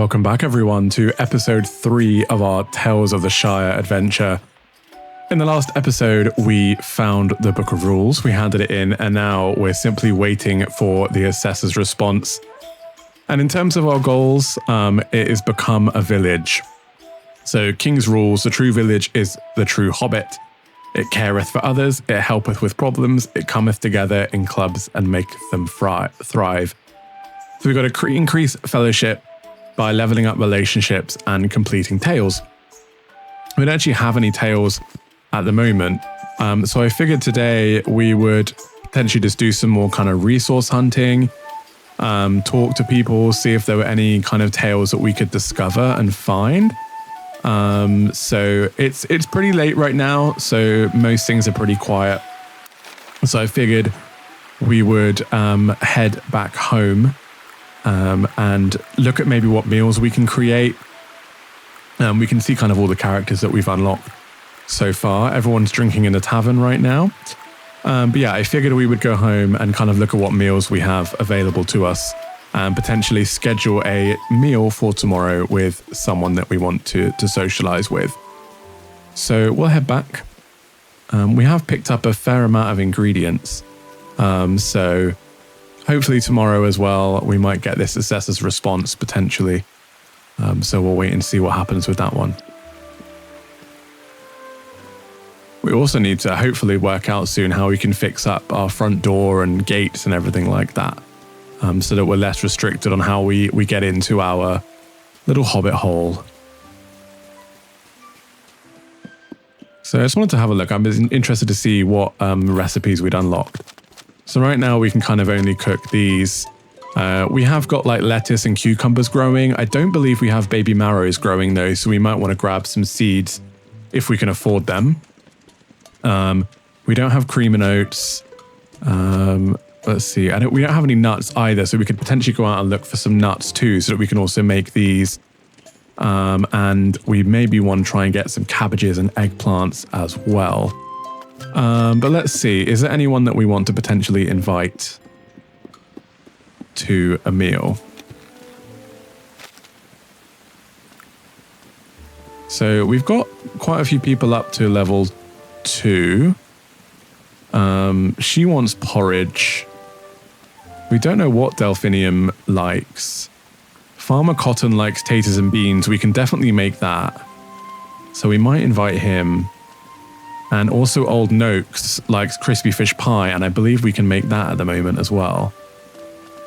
Welcome back, everyone, to episode 3 of our Tales of the Shire adventure. In the last episode, we found the Book of Rules, we handed it in, and now we're simply waiting for the assessor's response. And in terms of our goals, it has become a village. So, King's Rules, the true village is the true Hobbit. It careth for others, it helpeth with problems, it cometh together in clubs and maketh them thrive. So we've got to increase fellowship by leveling up relationships and completing tales. We don't actually have any tales at the moment, so I figured today we would potentially just do some more kind of resource hunting, talk to people, see if there were any kind of tales that we could discover and find. So it's pretty late right now, so most things are pretty quiet. So I figured we would head back home and look at maybe what meals we can create. We can see kind of all the characters that we've unlocked so far. Everyone's drinking in the tavern right now. But yeah, I figured we would go home and kind of look at what meals we have available to us and potentially schedule a meal for tomorrow with someone that we want to socialize with. So we'll head back. We have picked up a fair amount of ingredients. So hopefully tomorrow as well, we might get this assessor's response potentially. So we'll wait and see what happens with that one. We also need to hopefully work out soon how we can fix up our front door and gates and everything like that. So that we're less restricted on how we get into our little hobbit hole. So I just wanted to have a look. I'm interested to see what recipes we'd unlocked. So right now we can kind of only cook these. We have got like lettuce and cucumbers growing. I don't believe we have baby marrows growing though, so we might want to grab some seeds if we can afford them. We don't have cream and oats. Let's see. We don't have any nuts either, so we could potentially go out and look for some nuts too, so that we can also make these. And we maybe want to try and get some cabbages and eggplants as well. But let's see. Is there anyone that we want to potentially invite to a meal? So we've got quite a few people up to level 2. She wants porridge. We don't know what Delphinium likes. Farmer Cotton likes taters and beans. We can definitely make that. So we might invite him. And also Old Noakes likes crispy fish pie, and I believe we can make that at the moment as well.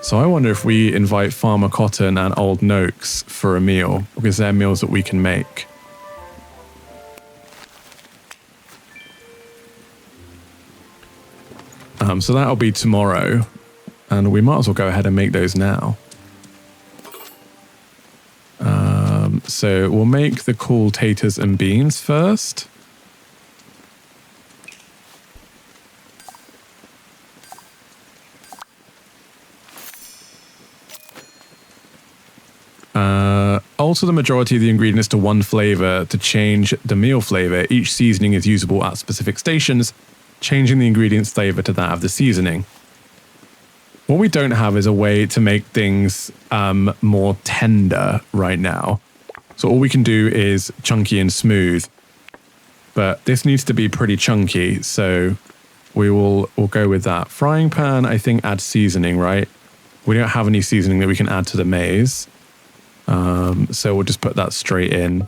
So I wonder if we invite Farmer Cotton and Old Noakes for a meal, because they're meals that we can make. So that'll be tomorrow, and we might as well go ahead and make those now. So we'll make the cool taters and beans first. Alter the majority of the ingredients to one flavor to change the meal flavor. Each seasoning is usable at specific stations, changing the ingredient's flavor to that of the seasoning. What we don't have is a way to make things more tender right now. So all we can do is chunky and smooth. But this needs to be pretty chunky, so we'll go with that. Frying pan, I think, adds seasoning, right? We don't have any seasoning that we can add to the maize. So we'll just put that straight in.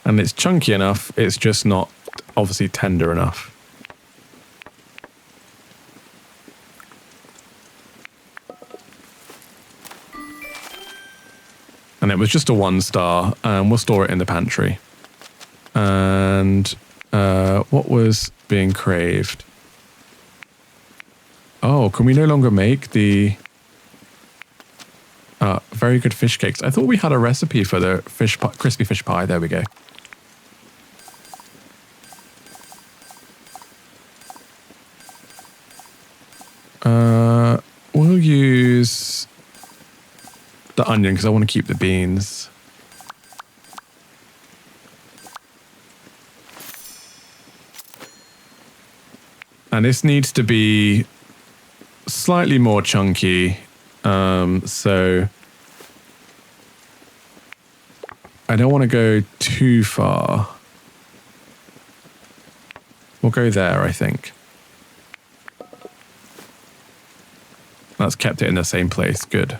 And it's chunky enough, it's just not obviously tender enough. And it was just a 1-star, and we'll store it in the pantry. And what was being craved? Oh, can we no longer make the very good fish cakes? I thought we had a recipe for the fish pie, crispy fish pie. There we go. We'll use the onion because I want to keep the beans. And this needs to be slightly more chunky. So I don't want to go too far. We'll go there, I think. That's kept it in the same place. Good.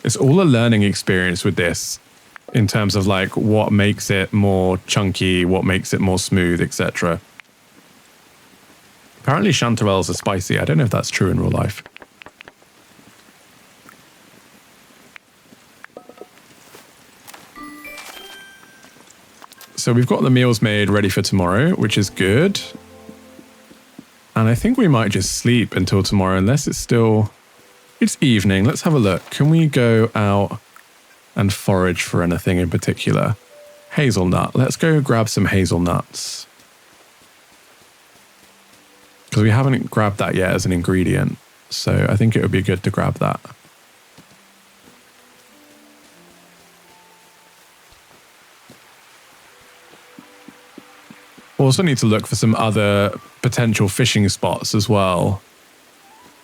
It's all a learning experience with this in terms of like what makes it more chunky, what makes it more smooth, etc. Apparently chanterelles are spicy. I don't know if that's true in real life. So we've got the meals made ready for tomorrow, which is good. And I think we might just sleep until tomorrow unless it's still... It's evening. Let's have a look. Can we go out and forage for anything in particular? Hazelnut. Let's go grab some hazelnuts. Because we haven't grabbed that yet as an ingredient. So I think it would be good to grab that. Also need to look for some other potential fishing spots as well.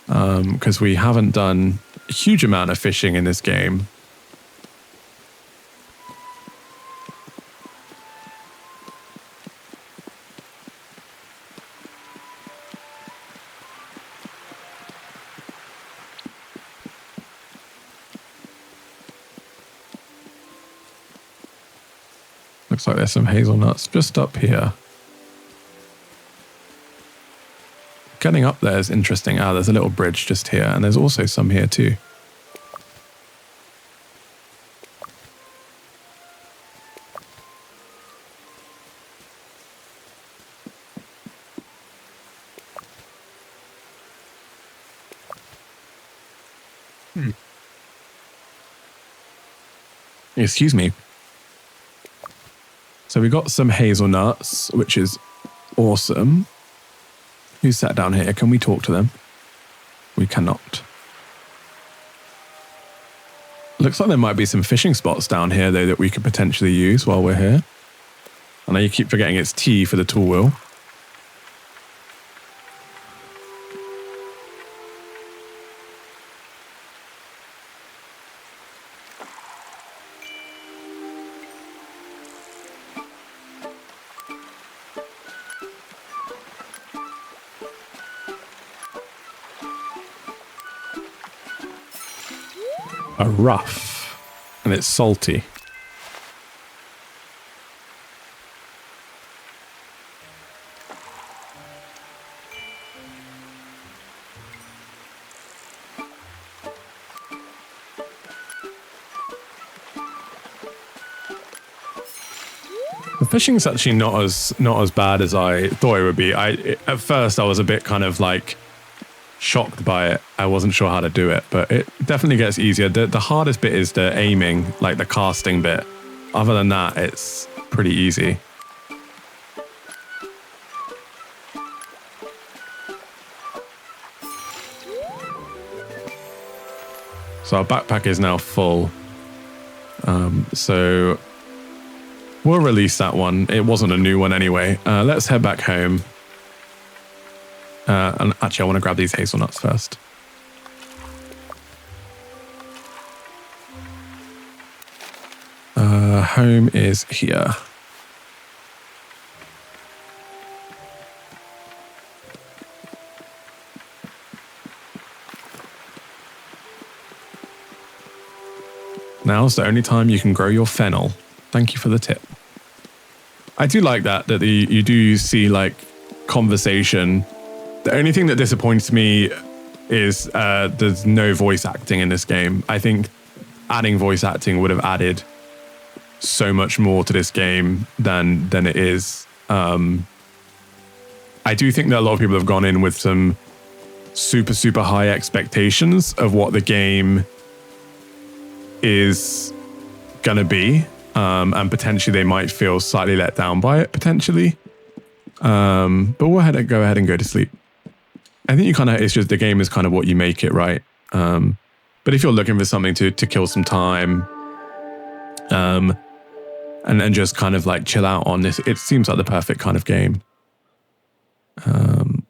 Because we haven't done a huge amount of fishing in this game. Looks like there's some hazelnuts just up here. Getting up there is interesting. Ah, there's a little bridge just here, and there's also some here too. Excuse me. So we got some hazelnuts, which is awesome. Who's sat down here? Can we talk to them? We cannot. Looks like there might be some fishing spots down here, though, that we could potentially use while we're here. I know you keep forgetting it's T for the tool wheel. A rough, and it's salty. The fishing's actually not as bad as I thought it would be. At first I was a bit kind of like shocked by it. I wasn't sure how to do it, but it definitely gets easier. The hardest bit is the aiming, like the casting bit. Other than that, it's pretty easy. So our backpack is now full. So we'll release that one. It wasn't a new one anyway. Let's head back home. And actually, I want to grab these hazelnuts first. Home is here. Now's the only time you can grow your fennel. Thank you for the tip. I do like that you do see like conversation. The only thing that disappoints me is there's no voice acting in this game. I think adding voice acting would have added so much more to this game than it is. I do think that a lot of people have gone in with some super high expectations of what the game is gonna be, and potentially they might feel slightly let down by it, potentially. But we'll go ahead and go to sleep. I think you kind of, it's just the game is kind of what you make it, right? But if you're looking for something to kill some time, and just kind of like chill out on this, it seems like the perfect kind of game.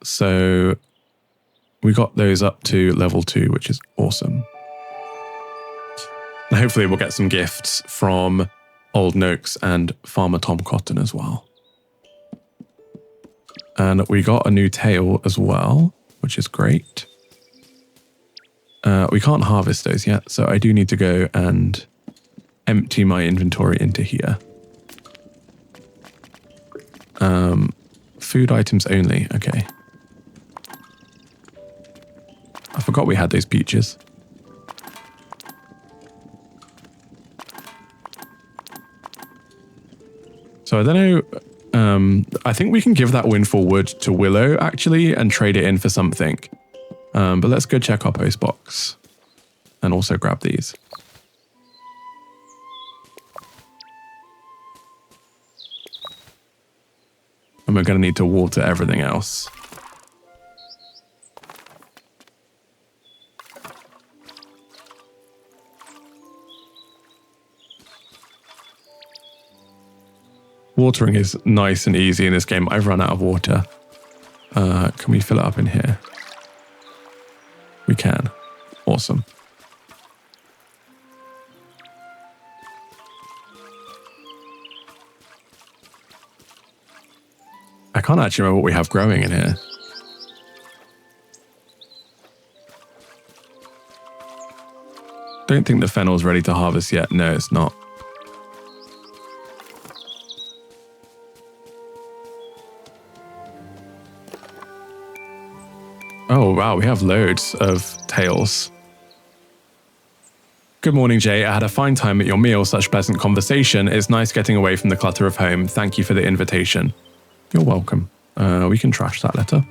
So we got those up to level 2, which is awesome. And hopefully we'll get some gifts from Old Noakes and Farmer Tom Cotton as well. And we got a new tail as well, which is great. We can't harvest those yet, so I do need to go and empty my inventory into here. Food items only, okay. I forgot we had those peaches. So I don't know, I think we can give that windfall wood to Willow actually and trade it in for something. But let's go check our post box and also grab these. And we're going to need to water everything else. Watering is nice and easy in this game. I've run out of water. Can we fill it up in here? We can. Awesome. I can't actually remember what we have growing in here. Don't think the fennel's ready to harvest yet. No, it's not. Oh, wow, we have loads of tails. Good morning, Jay. I had a fine time at your meal. Such pleasant conversation. It's nice getting away from the clutter of home. Thank you for the invitation. You're welcome. We can trash that letter.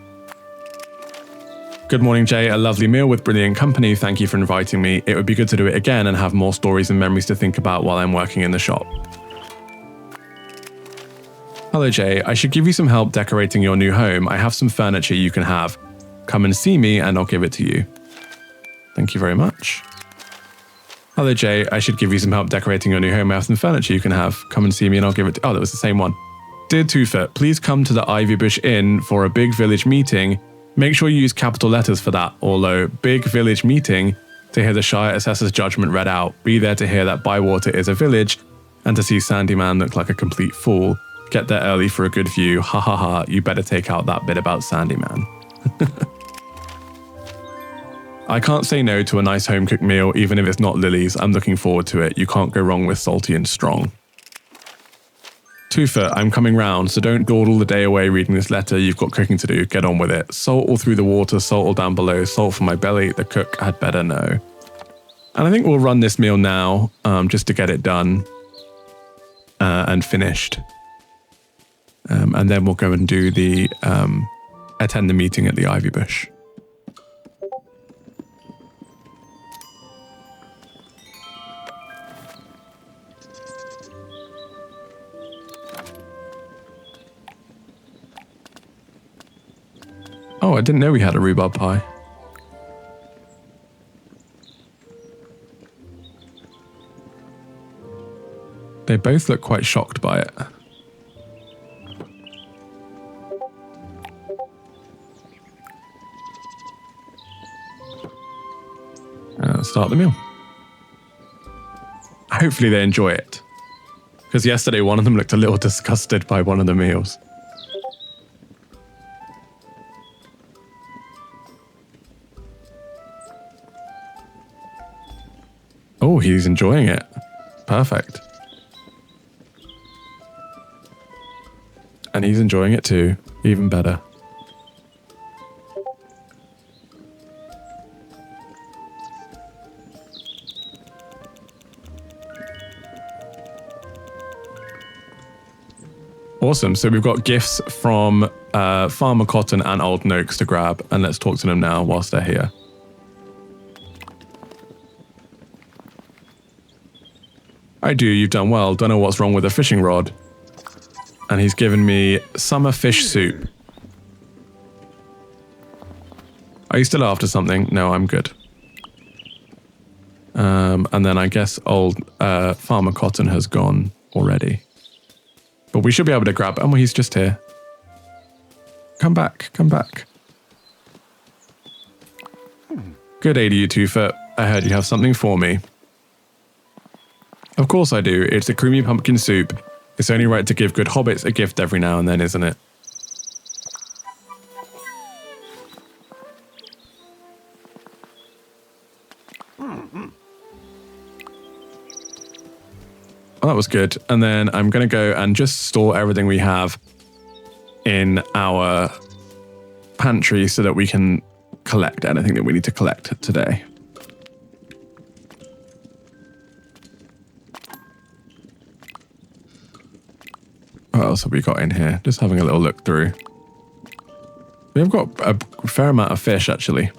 Good morning, Jay. A lovely meal with brilliant company. Thank you for inviting me. It would be good to do it again and have more stories and memories to think about while I'm working in the shop. Hello, Jay. I should give you some help decorating your new home. I have some furniture you can have. Come and see me and I'll give it to you. Thank you very much. Hello, Jay. I should give you some help decorating your new home. I have some furniture you can have. Come and see me and I'll give it to you. Oh, that was the same one. Dear Twofoot, please come to the Ivy Bush Inn for a big village meeting. Make sure you use capital letters for that, although big village meeting to hear the Shire Assessor's judgment read out. Be there to hear that Bywater is a village and to see Sandyman look like a complete fool. Get there early for a good view. Ha ha ha, you better take out that bit about Sandyman. I can't say no to a nice home-cooked meal, even if it's not Lily's. I'm looking forward to it. You can't go wrong with salty and strong. Twofoot, I'm coming round, so don't dawdle the day away reading this letter. You've got cooking to do. Get on with it. Salt all through the water, salt all down below, salt for my belly. The cook had better know. And I think we'll run this meal now, just to get it done and finished. And then we'll go and do the attend the meeting at the Ivy Bush. Oh, I didn't know we had a rhubarb pie. They both look quite shocked by it. Start the meal. Hopefully they enjoy it. Because yesterday one of them looked a little disgusted by one of the meals. Oh, he's enjoying it. Perfect. And he's enjoying it too. Even better. Awesome. So we've got gifts from Farmer Cotton and Old Noakes to grab. And let's talk to them now whilst they're here. I do. You've done well. Don't know what's wrong with the fishing rod. And he's given me summer fish soup. Are you still after something? No, I'm good. And then I guess old Farmer Cotton has gone already. But we should be able to grab... Oh, he's just here. Come back, come back. Good day to you, 2-foot. I heard you have something for me. Of course I do. It's a creamy pumpkin soup. It's only right to give good hobbits a gift every now and then, isn't it? Oh, that was good. And then I'm going to go and just store everything we have in our pantry so that we can collect anything that we need to collect today. What else have we got in here? Just having a little look through. We've got a fair amount of fish, actually.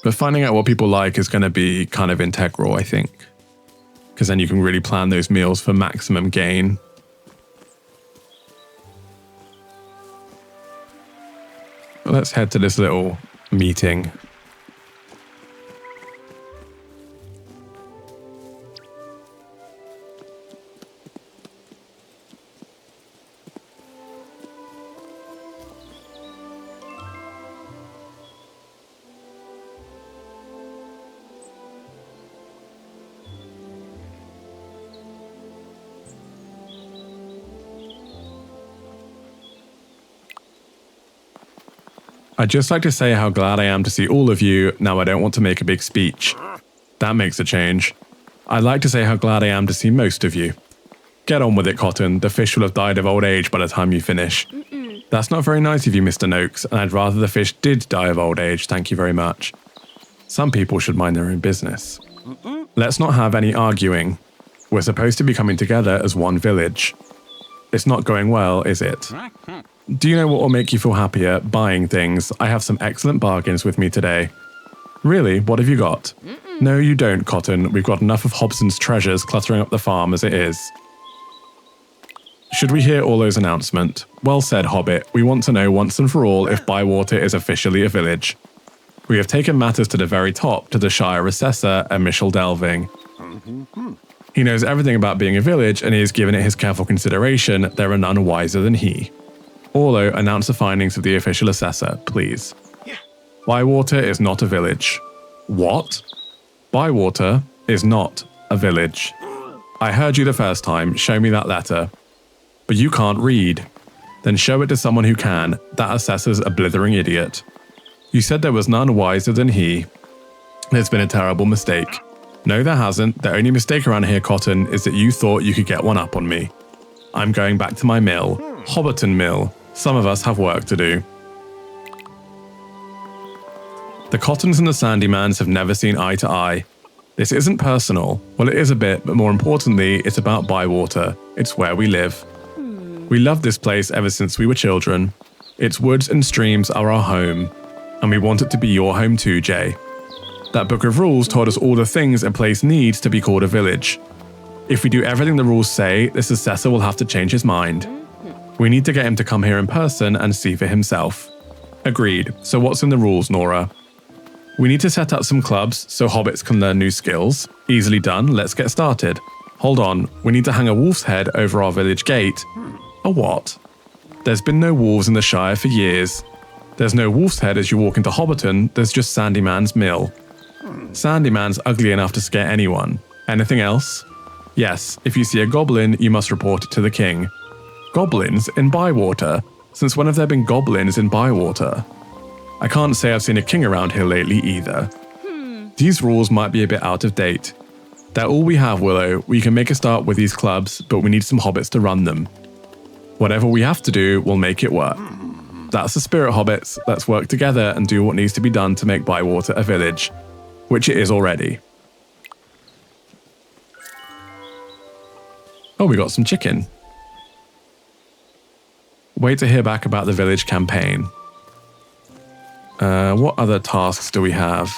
But finding out what people like is going to be kind of integral, I think. Because then you can really plan those meals for maximum gain. Well, let's head to this little meeting. I'd just like to say how glad I am to see all of you. Now I don't want to make a big speech. That makes a change. I'd like to say how glad I am to see most of you. Get on with it, Cotton. The fish will have died of old age by the time you finish. That's not very nice of you, Mr. Noakes, and I'd rather the fish did die of old age, thank you very much. Some people should mind their own business. Let's not have any arguing. We're supposed to be coming together as one village. It's not going well, is it? Do you know what will make you feel happier? Buying things. I have some excellent bargains with me today. Really? What have you got? No, you don't, Cotton. We've got enough of Hobson's treasures cluttering up the farm as it is. Should we hear Orlo's announcement? Well said, Hobbit. We want to know once and for all if Bywater is officially a village. We have taken matters to the very top, to the Shire assessor and Michel Delving. He knows everything about being a village, and he has given it his careful consideration. There are none wiser than he. Orlo, announce the findings of the official assessor, please. Bywater is not a village. What? Bywater is not a village. I heard you the first time. Show me that letter. But you can't read. Then show it to someone who can. That assessor's a blithering idiot. You said there was none wiser than he. There's been a terrible mistake. No, there hasn't. The only mistake around here, Cotton, is that you thought you could get one up on me. I'm going back to my mill. Hobbiton Mill. Some of us have work to do. The Cottons and the Sandymans have never seen eye to eye. This isn't personal. Well, it is a bit, but more importantly, it's about Bywater. It's where we live. We loved this place ever since we were children. Its woods and streams are our home. And we want it to be your home too, Jay. That book of rules taught us all the things a place needs to be called a village. If we do everything the rules say, this assessor will have to change his mind. We need to get him to come here in person and see for himself. Agreed. So what's in the rules, Nora? We need to set up some clubs so hobbits can learn new skills. Easily done. Let's get started. Hold on. We need to hang a wolf's head over our village gate. A what? There's been no wolves in the Shire for years. There's no wolf's head as you walk into Hobbiton. There's just Sandyman's mill. Sandyman's ugly enough to scare anyone. Anything else? Yes. If you see a goblin, you must report it to the king. Goblins in Bywater? Since when have there been goblins in Bywater? I can't say I've seen a king around here lately either. These rules might be a bit out of date. They're all we have, Willow. We can make a start with these clubs, but we need some hobbits to run them. Whatever we have to do, we'll make it work. That's the spirit, hobbits. Let's work together and do what needs to be done to make Bywater a village. Which it is already. Oh, we got some chicken. Wait to hear back about the village campaign. What other tasks do we have?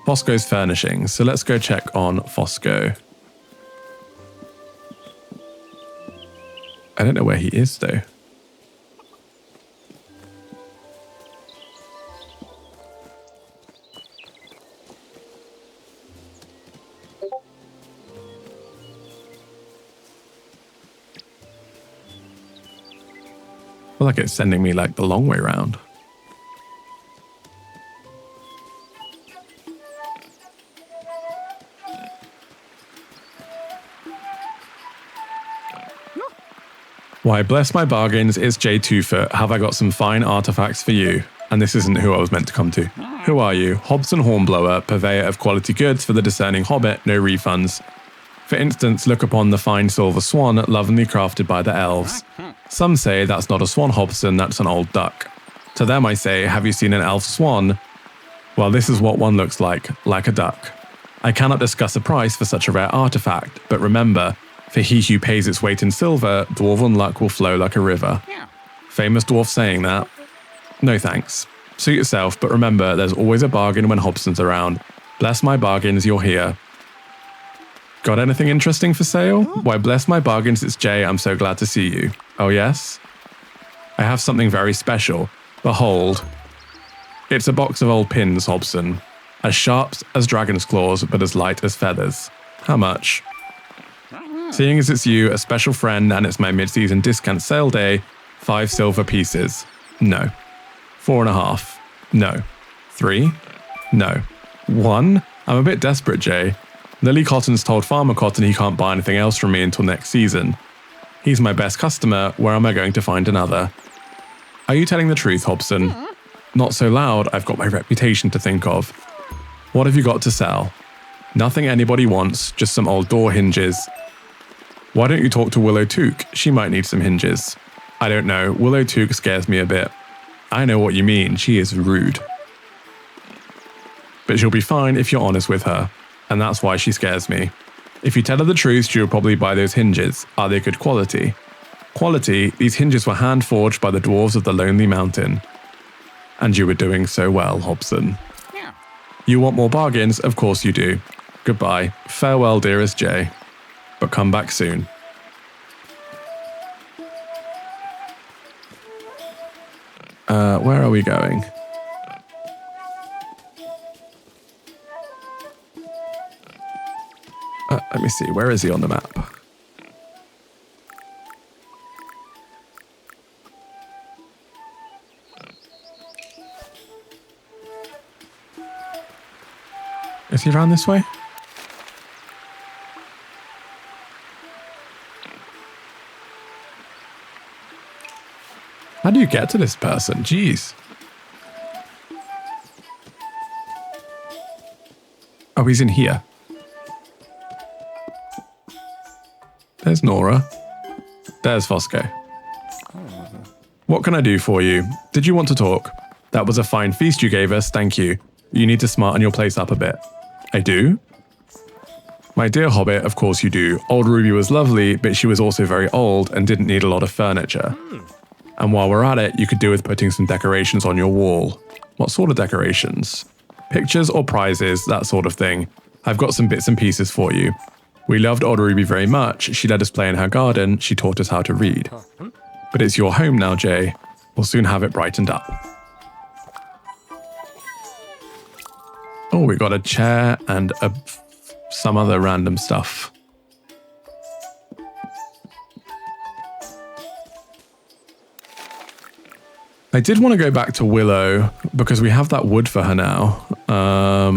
Fosco's furnishings. So let's go check on Fosco. I don't know where he is, though. I feel like it's sending me like the long way round. Why, bless my bargains, it's J Twofoot. Have I got some fine artifacts for you? And this isn't who I was meant to come to. Who are you? Hobson Hornblower, purveyor of quality goods for the discerning hobbit, no refunds. For instance, look upon the fine silver swan, lovingly crafted by the elves. Some say that's not a swan, Hobson, that's an old duck. To them I say, have you seen an elf swan? Well, this is what one looks like a duck. I cannot discuss a price for such a rare artifact, but remember, for he who pays its weight in silver, dwarven luck will flow like a river. Famous dwarf saying that. No thanks. Suit yourself, but remember, there's always a bargain when Hobson's around. Bless my bargains, you're here. Got anything interesting for sale? Why, bless my bargains, it's Jay, I'm so glad to see you. Oh yes? I have something very special. Behold. It's a box of old pins, Hobson. As sharp as dragon's claws, but as light as feathers. How much? Seeing as it's you, a special friend, and it's my mid-season discount sale day, 5 silver pieces. No. 4.5. No. 3. No. 1. I'm a bit desperate, Jay. Lily Cotton's told Farmer Cotton he can't buy anything else from me until next season. He's my best customer, where am I going to find another? Are you telling the truth, Hobson? Not so loud, I've got my reputation to think of. What have you got to sell? Nothing anybody wants, just some old door hinges. Why don't you talk to Willow Took? She might need some hinges. I don't know, Willow Took scares me a bit. I know what you mean, she is rude. But she'll be fine if you're honest with her. And that's why she scares me. If you tell her the truth, she'll probably buy those hinges. Are they good quality? Quality, these hinges were hand-forged by the dwarves of the Lonely Mountain. And you were doing so well, Hobson. Yeah. You want more bargains? Of course you do. Goodbye. Farewell, dearest Jay. But come back soon. Where are we going? Let me see, where is he on the map? Is he around this way? How do you get to this person? Jeez. Oh, he's in here. There's Nora. There's Fosco. What can I do for you? Did you want to talk? That was a fine feast you gave us, thank you. You need to smarten your place up a bit. I do? My dear Hobbit, of course you do. Old Ruby was lovely, but she was also very old and didn't need a lot of furniture. And while we're at it, you could do with putting some decorations on your wall. What sort of decorations? Pictures or prizes, that sort of thing. I've got some bits and pieces for you. We loved Old Ruby very much. She let us play in her garden. She taught us how to read. But it's your home now, Jay. We'll soon have it brightened up. Oh, we got a chair and some other random stuff. I did want to go back to Willow because we have that wood for her now. I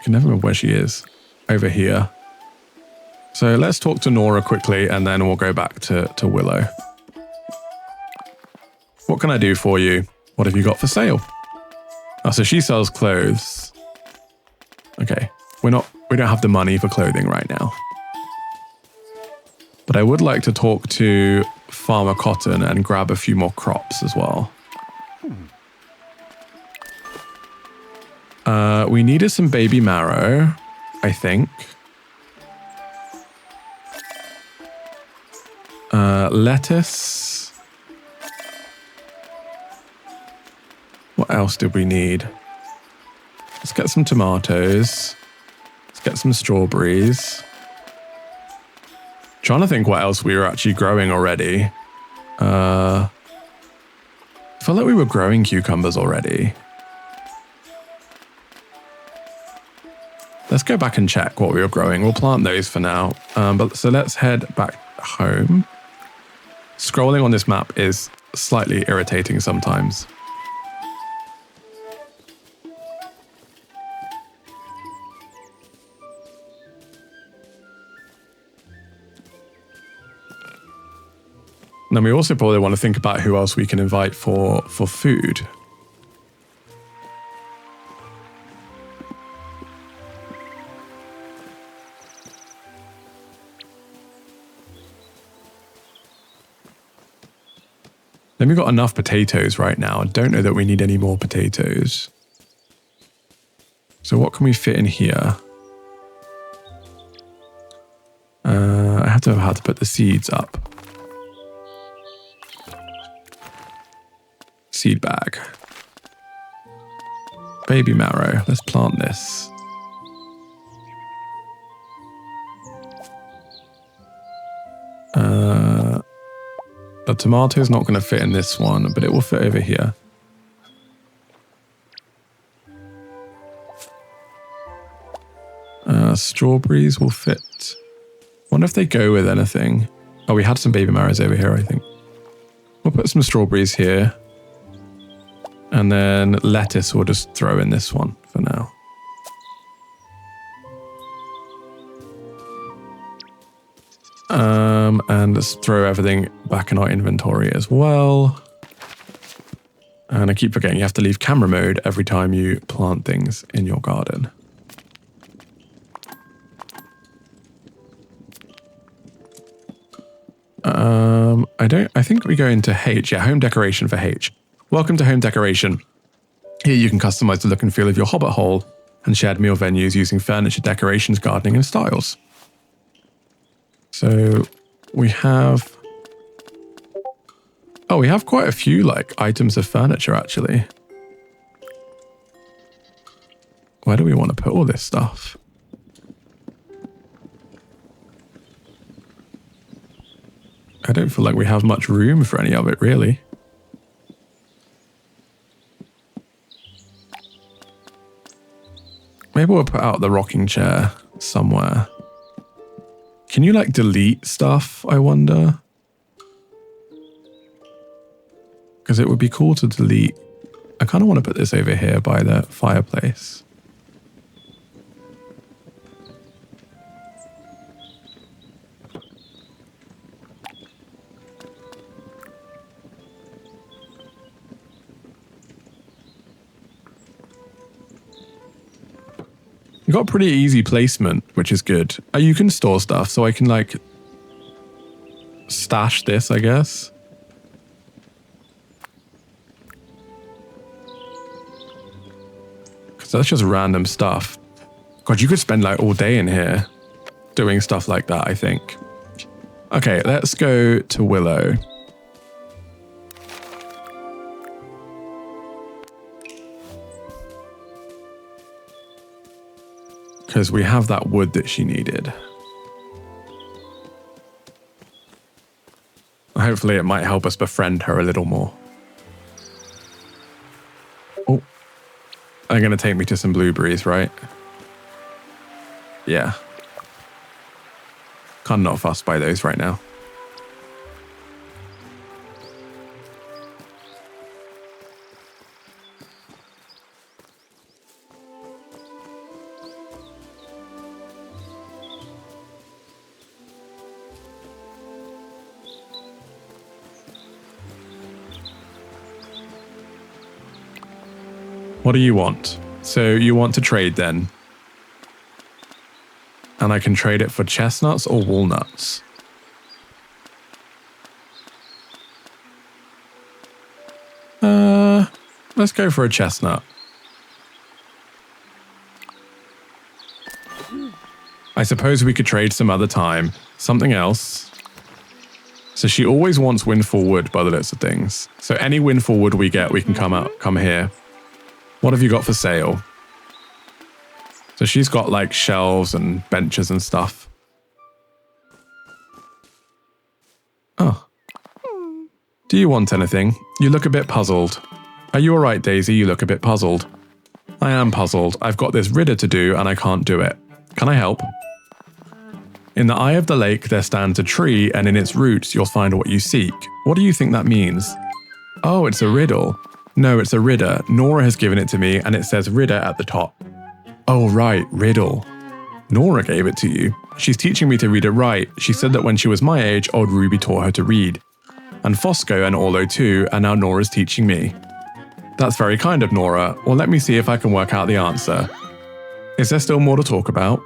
can never remember where she is. Over here. So let's talk to Nora quickly and then we'll go back to Willow. What can I do for you? What have you got for sale? Oh, so she sells clothes. Okay, we don't have the money for clothing right now. But I would like to talk to Farmer Cotton and grab a few more crops as well. We needed some baby marrow, I think. Lettuce. What else did we need? Let's get some tomatoes. Let's get some strawberries. Trying to think what else we were actually growing already. I felt like we were growing cucumbers already. Let's go back and check what we were growing. We'll plant those for now. So let's head back home. Scrolling on this map is slightly irritating sometimes. And then we also probably want to think about who else we can invite for food. Then we've got enough potatoes right now. I don't know that we need any more potatoes. So what can we fit in here? I have to know how to put the seeds up. Seed bag. Baby marrow. Let's plant this. The tomato's not going to fit in this one, but it will fit over here. Strawberries will fit. Wonder if they go with anything. Oh, we had some baby marrows over here, I think. We'll put some strawberries here. And then lettuce we'll just throw in this one for now. And let's throw everything back in our inventory as well. And I keep forgetting you have to leave camera mode every time you plant things in your garden. I think we go into H. Yeah, home decoration for H. Welcome to home decoration. Here you can customize the look and feel of your Hobbit hole and shared meal venues using furniture, decorations, gardening, and styles. So we have... Oh, we have quite a few like items of furniture actually. Where do we want to put all this stuff? I don't feel like we have much room for any of it, really. Maybe we'll put out the rocking chair somewhere. Can you, like, delete stuff, I wonder? Because it would be cool to delete. I kind of want to put this over here by the fireplace. You got pretty easy placement, which is good. You can store stuff, so I can like stash this, I guess. Because that's just random stuff. God, you could spend like all day in here doing stuff like that, I think. Okay, let's go to Willow. Because we have that wood that she needed. Hopefully it might help us befriend her a little more. Oh, they're going to take me to some blueberries, right? Yeah. Kind of not fussed by those right now. What do you want? So you want to trade then? And I can trade it for chestnuts or walnuts? Let's go for a chestnut. I suppose we could trade some other time. Something else. So she always wants windfall wood by the looks of things. So any windfall wood we get, we can come here. What have you got for sale? So she's got like shelves and benches and stuff. Do you want anything? You look a bit puzzled. Are you alright, Daisy? You look a bit puzzled. I am puzzled. I've got this Riddle to do and I can't do it. Can I help? In the eye of the lake there stands a tree, and in its roots you'll find what you seek. What do you think that means? Oh, it's a riddle. No, it's a Riddle. Nora has given it to me and it says Riddle at the top. Oh right, Riddle. Nora gave it to you. She's teaching me to read it right. She said that when she was my age, old Ruby taught her to read. And Fosco and Orlo too, and now Nora's teaching me. That's very kind of Nora. Well, let me see if I can work out the answer. Is there still more to talk about?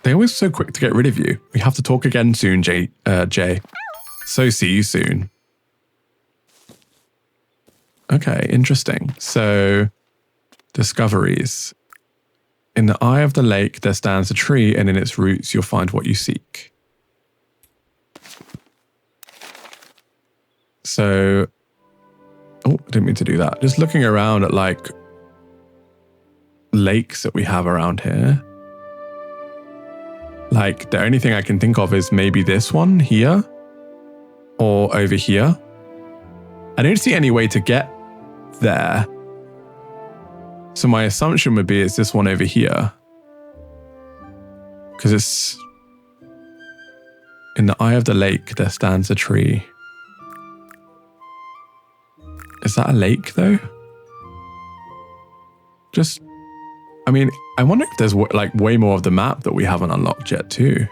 They're always so quick to get rid of you. We have to talk again soon, Jay. So see you soon. Okay, interesting. So, discoveries. In the eye of the lake there stands a tree, and in its roots you'll find what you seek. So, oh, I didn't mean to do that. Just looking around at like lakes that we have around here. Like the only thing I can think of is maybe this one here or over here. I don't see any way to get there. So my assumption would be it's this one over here. Because it's in the eye of the lake there stands a tree. Is that a lake though? Just, I mean, I wonder if there's like way more of the map that we haven't unlocked yet too.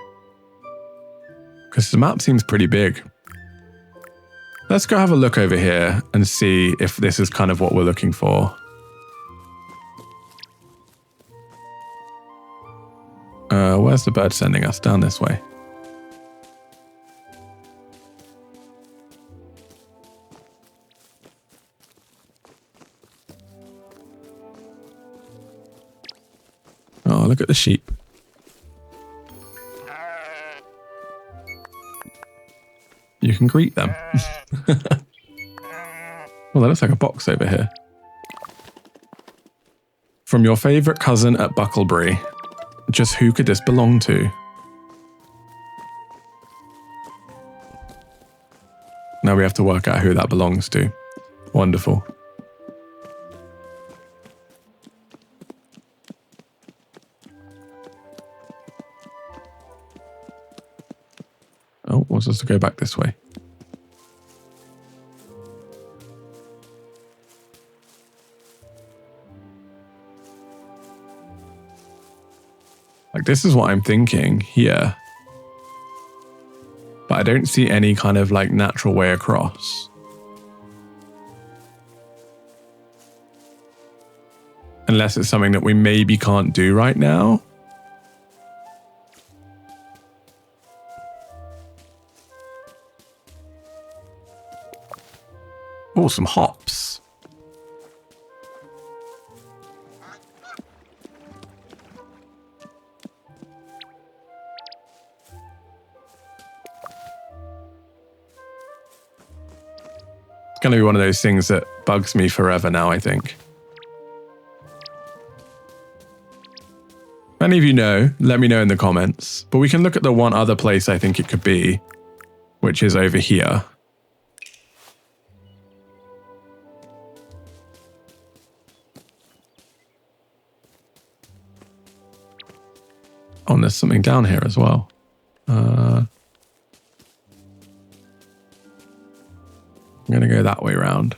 Because the map seems pretty big. Let's go have a look over here and see if this is kind of what we're looking for. Where's the bird sending us? Down this way. Oh, look at the sheep. You can greet them. Well, that looks like a box over here. From your favourite cousin at Bucklebury. Just who could this belong to? Now we have to work out who that belongs to. Wonderful. Oh, we're supposed to go back this way. Like, this is what I'm thinking here. But I don't see any kind of, like, natural way across. Unless it's something that we maybe can't do right now. Oh, some hops. It's going to be one of those things that bugs me forever now, I think. If any of you know, let me know in the comments. But we can look at the one other place I think it could be, which is over here. Oh, and there's something down here as well. I'm going to go that way around.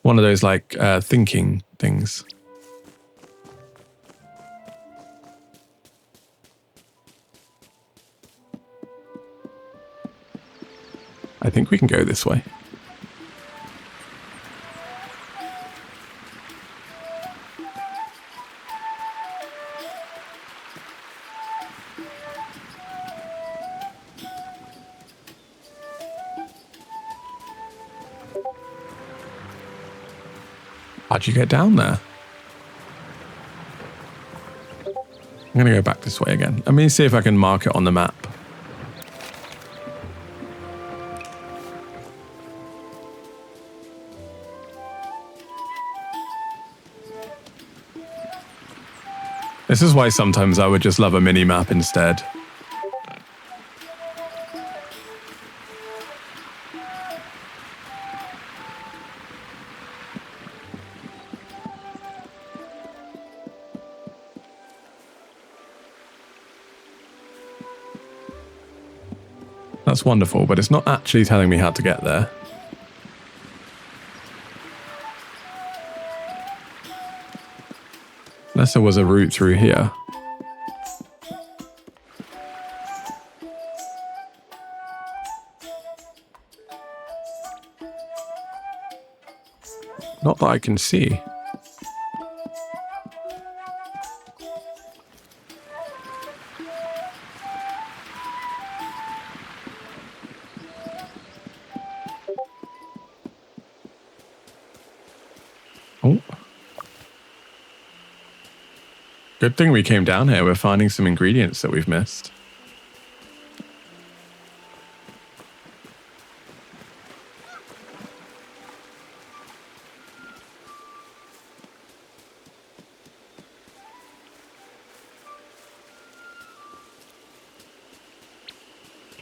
One of those like thinking things. I think we can go this way. How'd you get down there? I'm going to go back this way again. Let me see if I can mark it on the map. This is why sometimes I would just love a mini-map instead. That's wonderful, but it's not actually telling me how to get there. Unless there was a route through here. Not that I can see. Oh. Good thing we came down here. We're finding some ingredients that we've missed.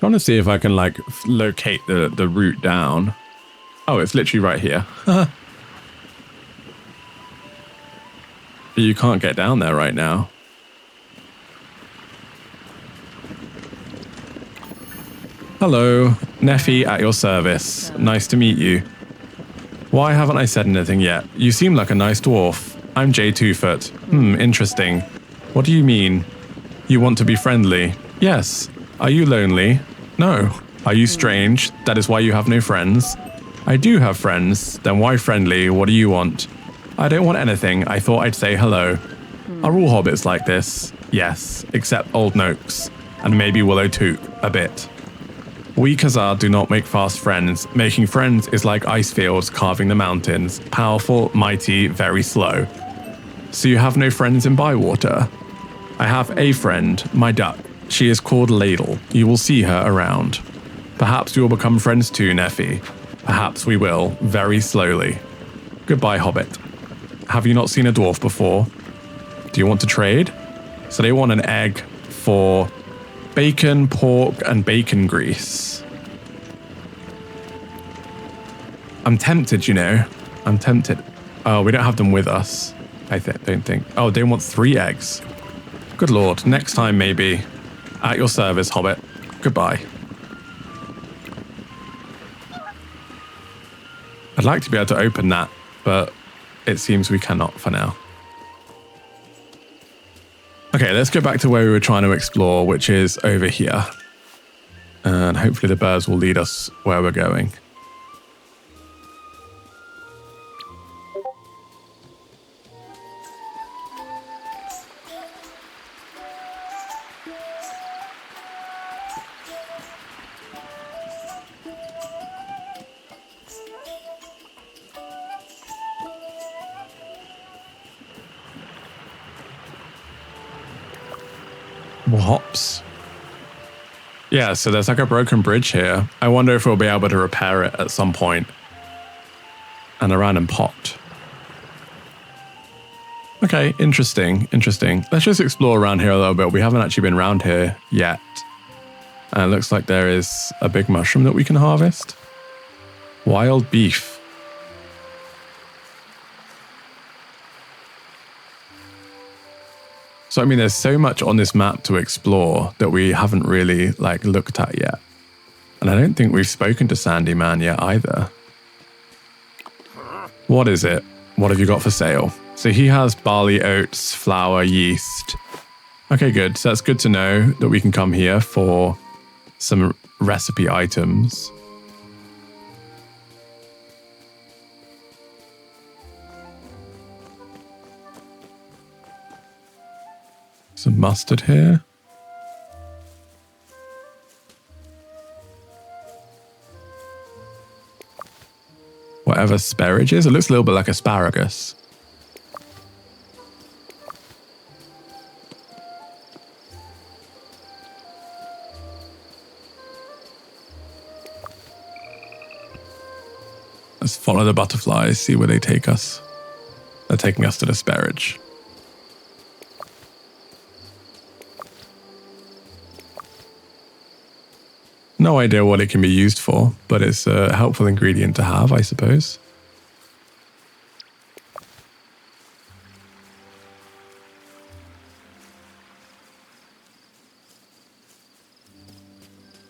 I want to see if I can like locate the route down. Oh, it's literally right here. You can't get down there right now. Hello, Nofi at your service. Nice to meet you. Why haven't I said anything yet? You seem like a nice dwarf. I'm J Twofoot. Interesting. What do you mean? You want to be friendly? Yes. Are you lonely? No. Are you strange? That is why you have no friends? I do have friends. Then why friendly? What do you want? I don't want anything. I thought I'd say hello. Are all hobbits like this? Yes, except Old Noakes. And maybe Willow too, a bit. We Khazad do not make fast friends. Making friends is like ice fields carving the mountains. Powerful, mighty, very slow. So you have no friends in Bywater? I have a friend, my duck. She is called Ladle. You will see her around. Perhaps we will become friends too, Nofi. Perhaps we will, very slowly. Goodbye, Hobbit. Have you not seen a dwarf before? Do you want to trade? So they want an egg for bacon, pork, and bacon grease. I'm tempted, you know. I'm tempted. Oh, we don't have them with us. I don't think. Oh, they want 3 eggs. Good lord. Next time, maybe. At your service, Hobbit. Goodbye. I'd like to be able to open that, but it seems we cannot for now. Okay, let's go back to where we were trying to explore, which is over here. And hopefully the birds will lead us where we're going. Hops. Yeah, so there's like a broken bridge here. I wonder if we'll be able to repair it at some point. And a random pot. Okay, interesting. Let's just explore around here a little bit. We haven't actually been around here yet. And it looks like there is a big mushroom that we can harvest. Wild beef. So, I mean, there's so much on this map to explore that we haven't really, like, looked at yet. And I don't think we've spoken to Sandy Man yet either. What is it? What have you got for sale? So he has barley, oats, flour, yeast. Okay, good. So that's good to know that we can come here for some recipe items. Some mustard here. Whatever sparage is. It looks a little bit like asparagus. Let's follow the butterflies, see where they take us. They're taking us to the sparage. No idea what it can be used for, but it's a helpful ingredient to have, I suppose.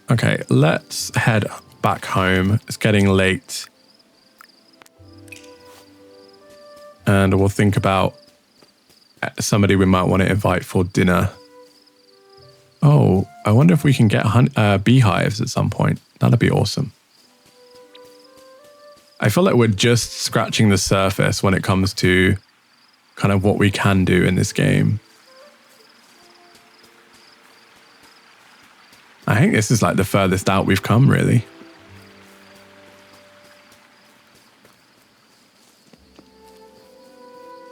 Okay, let's head back home. It's getting late. And we'll think about somebody we might want to invite for dinner. Oh, I wonder if we can get beehives at some point. That'd be awesome. I feel like we're just scratching the surface when it comes to kind of what we can do in this game. I think this is like the furthest out we've come, really.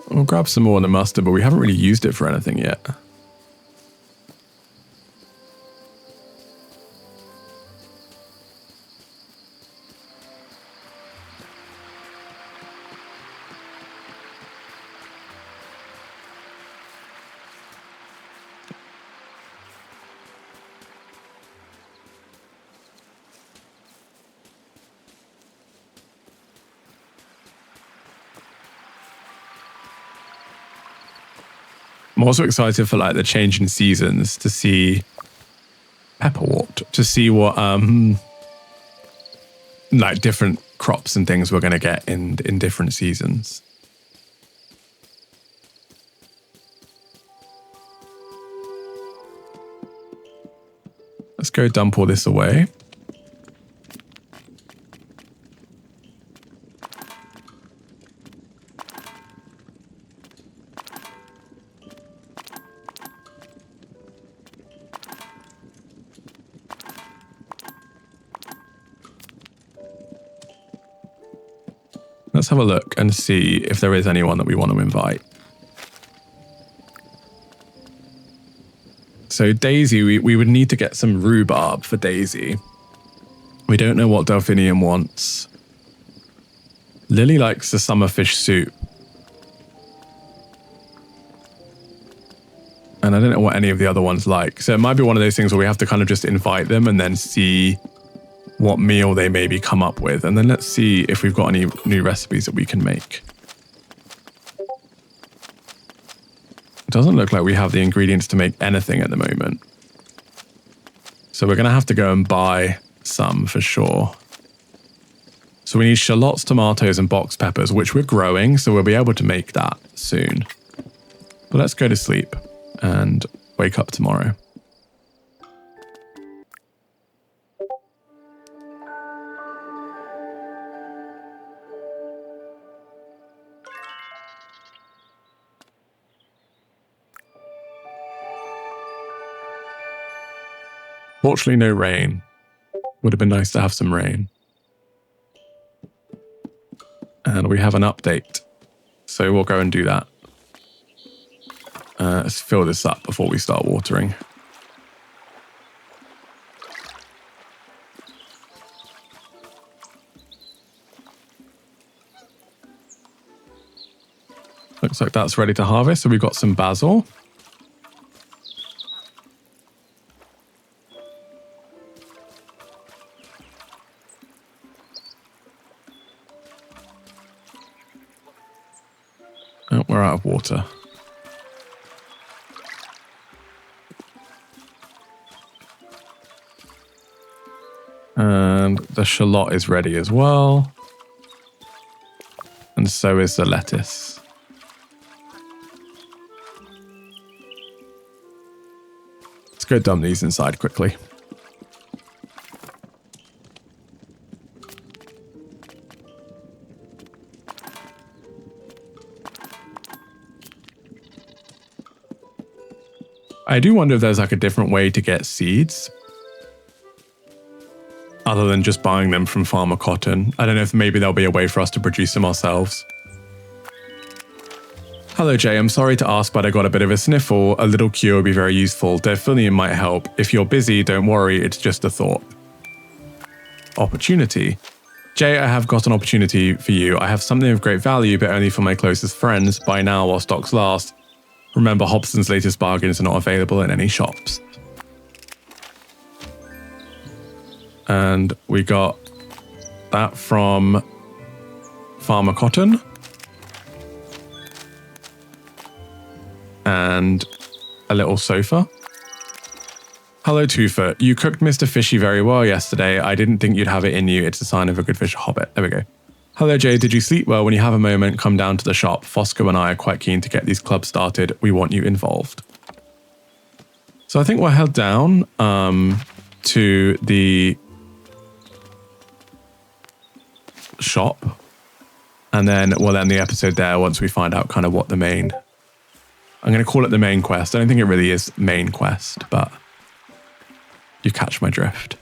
We'll grab some more of the mustard, but we haven't really used it for anything yet. I'm also excited for like the change in seasons to see pepperwort, to see what like different crops and things we're going to get in different seasons. Let's go dump all this away. Let's have a look and see if there is anyone that we want to invite. So Daisy, we would need to get some rhubarb for Daisy. We don't know what Delphinium wants. Lily likes the summer fish soup. And I don't know what any of the other ones like. So it might be one of those things where we have to kind of just invite them and then see what meal they maybe come up with. And then let's see if we've got any new recipes that we can make. It doesn't look like we have the ingredients to make anything at the moment. So we're going to have to go and buy some for sure. So we need shallots, tomatoes, and box peppers, which we're growing, so we'll be able to make that soon. But let's go to sleep and wake up tomorrow. Fortunately, no rain. Would have been nice to have some rain. And we have an update. So we'll go and do that. Let's fill this up before we start watering. Looks like that's ready to harvest. So we've got some basil. Oh, we're out of water. And the shallot is ready as well. And so is the lettuce. Let's go dump these inside quickly. I do wonder if there's like a different way to get seeds other than just buying them from Farmer Cotton. I don't know if maybe there'll be a way for us to produce them ourselves. Hello Jay, I'm sorry to ask, but I got a bit of a sniffle. A little cure would be very useful. Delphinium might help. If you're busy, don't worry, it's just a thought. Opportunity. Jay, I have got an opportunity for you. I have something of great value, but only for my closest friends. Buy now while stocks last. Remember, Hobson's latest bargains are not available in any shops. And we got that from Farmer Cotton. And a little sofa. Hello, Twofoot. You cooked Mr. Fishy very well yesterday. I didn't think you'd have it in you. It's a sign of a good fish hobbit. There we go. Hello, Jay. Did you sleep well? When you have a moment, come down to the shop. Fosco and I are quite keen to get these clubs started. We want you involved. So I think we'll head down to the shop. And then we'll end the episode there once we find out kind of what the main... I'm going to call it the main quest. I don't think it really is main quest, but you catch my drift.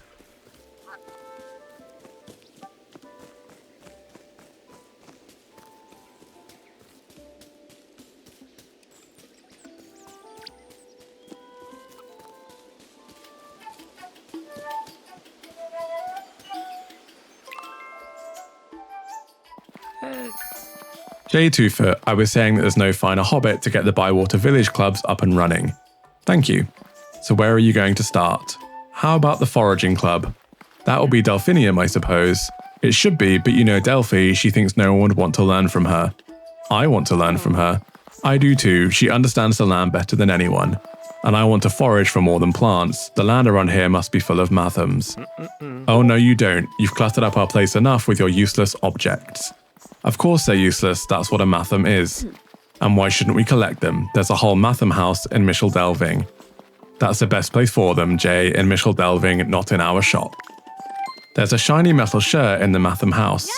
J2foot, I was saying that there's no finer hobbit to get the Bywater Village clubs up and running. Thank you. So where are you going to start? How about the Foraging Club? That'll be Delphinium, I suppose. It should be, but you know Delphi, she thinks no one would want to learn from her. I want to learn from her. I do too, she understands the land better than anyone. And I want to forage for more than plants. The land around here must be full of mathams. Oh no you don't, you've cluttered up our place enough with your useless objects. Of course they're useless, that's what a matham is. And why shouldn't we collect them? There's a whole matham house in Mishal Delving. That's the best place for them, Jay, in Mishal Delving, not in our shop. There's a shiny metal shirt in the matham house.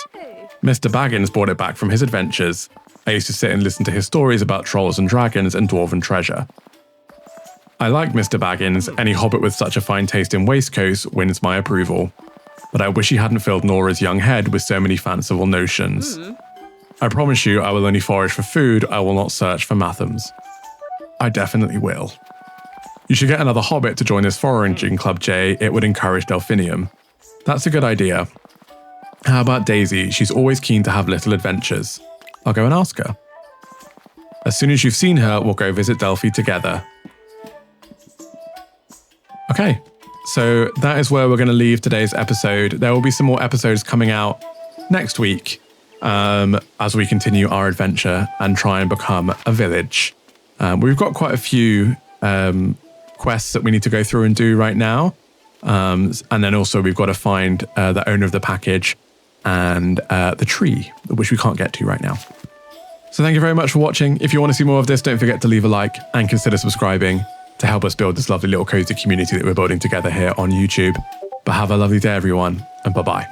Mr. Baggins brought it back from his adventures. I used to sit and listen to his stories about trolls and dragons and dwarven treasure. I like Mr. Baggins, any hobbit with such a fine taste in waistcoats wins my approval. But I wish he hadn't filled Nora's young head with so many fanciful notions. I promise you I will only forage for food, I will not search for mathams. I definitely will. You should get another hobbit to join this foraging club, Jay, it would encourage Delphinium. That's a good idea. How about Daisy? She's always keen to have little adventures. I'll go and ask her. As soon as you've seen her, we'll go visit Delphi together. Okay. So that is where we're going to leave today's episode. There will be some more episodes coming out next week as we continue our adventure and try and become a village. We've got quite a few quests that we need to go through and do right now. And then also we've got to find the owner of the package and the tree, which we can't get to right now. So thank you very much for watching. If you want to see more of this, don't forget to leave a like and consider subscribing to help us build this lovely little cozy community that we're building together here on YouTube. But have a lovely day, everyone, and bye-bye.